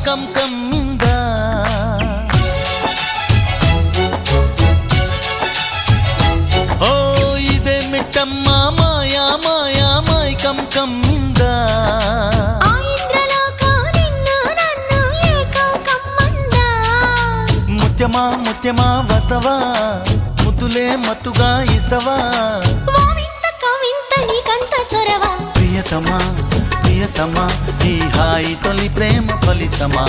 come ಕಮ್ಮಿಂದ ಓ ಇದೆ ಮಿಟ್ಟಮ್ಮ ಮಾಯಾ ಮಾಯಾ Mai come ಕಮ್ಮಿಂದ ముత్యమా ముత్యమా వస్తవా ముద్దులే మత్తుగా ఇస్తవా ప్రియతమా ప్రియతమా ఈ హాయి తొలి ప్రేమ ఫలితమా